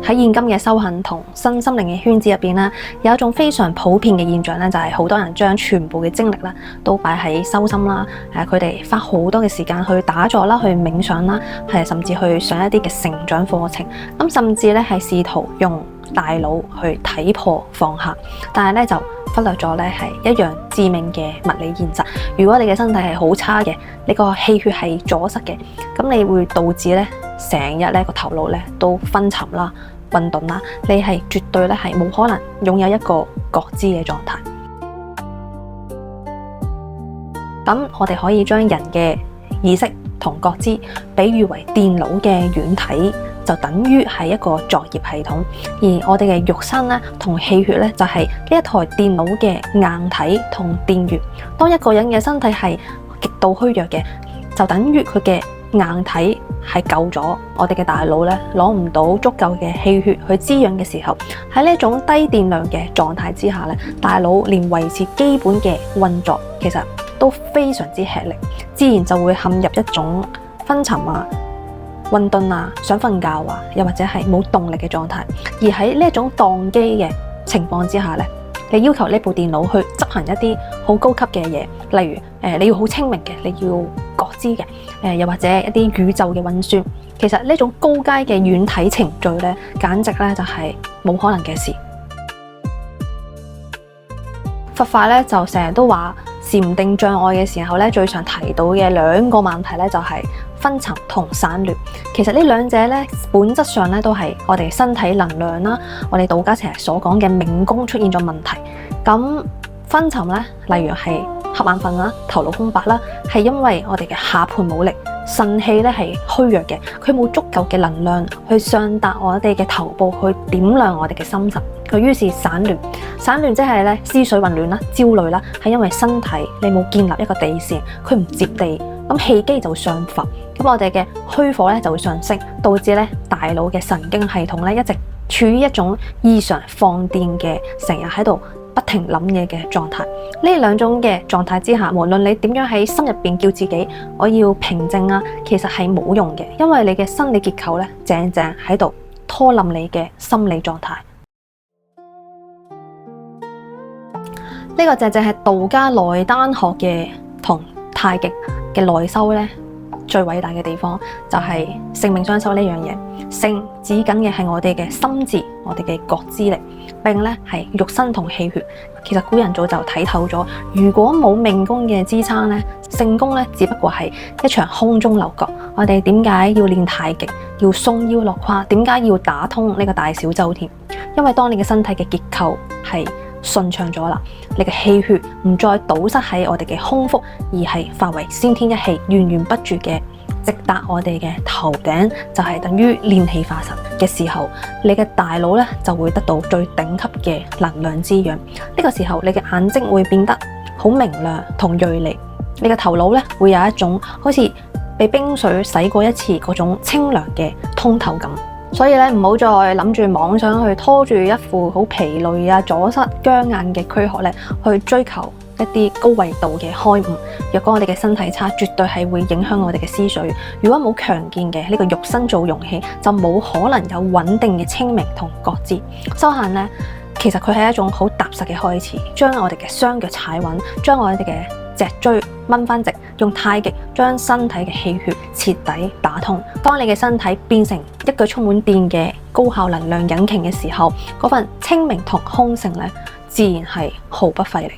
喺現今嘅修行同身心靈嘅圈子入邊咧，有一種非常普遍嘅現象咧，就係好多人將全部嘅精力啦，都擺喺修心啦。佢哋花好多嘅時間去打坐啦，去冥想啦，甚至去上一啲嘅成長課程。咁甚至咧係試圖用大腦去睇破放下，但係咧就忽略咗咧係一樣致命嘅物理現實。如果你嘅身體係好差嘅，你個氣血係阻塞嘅，咁你會導致咧成日咧個頭腦咧都昏沉啦、混沌啦，你係絕對咧係冇可能擁有一個覺知嘅狀態。咁我哋可以將人嘅意識同覺知比喻為電腦嘅軟體，就等於係一個作業系統，而我哋嘅肉身咧同氣血咧就係呢一台電腦嘅硬體同電源。當一個人嘅身體係極度虛弱嘅，就等於佢嘅硬體係夠咗，我哋嘅大腦咧攞唔到足夠嘅氣血去滋養嘅時候，喺呢一種低電量嘅狀態之下咧，大腦連維持基本嘅運作其實都非常之吃力，自然就會陷入一種昏沉啊、混沌啊、想瞓覺啊，又或者係冇動力嘅狀態。而喺呢一種宕機嘅情況之下咧，你要求呢部電腦去執行一啲好高級嘅嘢，例如你要好清明嘅，你要覺知嘅，又或者一啲宇宙嘅運算。其實呢種高階嘅軟體程序咧，簡直咧就係冇可能嘅事。佛法咧就成日都話禪定障礙嘅時候咧，最常提到嘅兩個問題咧就係昏沉同散亂。其實呢兩者咧本質上咧都係我哋身體能量啦，我哋道家成日所講嘅命宮出現咗問題。咁昏沉咧，例如係瞌眼瞓啦、頭腦空白啦，係因為我哋嘅下盤冇力，腎氣咧係虛弱嘅，佢冇足夠嘅能量去上達我哋嘅頭部去點亮我哋嘅心神。佢於是散亂，散亂即係咧思緒混亂啦、焦慮啦，係因為身體你冇建立一個地線，佢唔接地，咁氣機就會上浮，咁我哋嘅虛火咧就會上升，導致咧大腦嘅神經系統咧一直處於一種異常放電嘅，成日喺度不停諗嘢嘅狀態。呢兩種嘅狀態之下，無論你點樣喺心入邊叫自己我要平靜啊，其實係冇用嘅，因為你嘅生理結構咧正正喺度拖冧你嘅心理狀態。呢個正正係道家內丹學嘅同太極嘅內修咧最偉大嘅地方，就係性命雙修呢樣嘢。性指緊嘅係我哋嘅心智，我哋嘅覺知力，並咧係肉身同氣血。其實古人早就睇透咗，如果冇命宮嘅支撐咧，性功咧只不過係一場空中樓閣。我哋點解要練太極，要鬆腰落胯？點解要打通呢個大小周天？因為當你嘅身體嘅結構係順暢咗啦，你嘅氣血唔再堵塞喺我哋嘅胸腹，而係化為先天一氣，源源不絕嘅直達我哋嘅頭頂，就係等於練氣化神嘅時候，你嘅大腦咧就會得到最頂級嘅能量滋養。呢個時候，你嘅眼睛會變得好明亮同銳利，你嘅頭腦咧會有一種好似被冰水洗過一次嗰種清涼嘅通透感。所以咧，唔好再諗住妄想去拖住一副好疲累啊、阻塞僵硬嘅軀殼咧，去追求一啲高維度嘅開悟。若果我哋嘅身體差，絕對係會影響我哋嘅思緒。如果冇強健嘅呢個肉身做容器，就冇可能有穩定嘅清明同覺知。修行咧，其實佢係一種好踏實嘅開始，將我哋嘅雙腳踩穩，將我哋嘅脊椎掹翻直，用太極將身體嘅氣血徹底打通。當你嘅身體變成一具充滿電嘅高效能量引擎嘅時候，嗰份清明同空性咧，自然係毫不費力。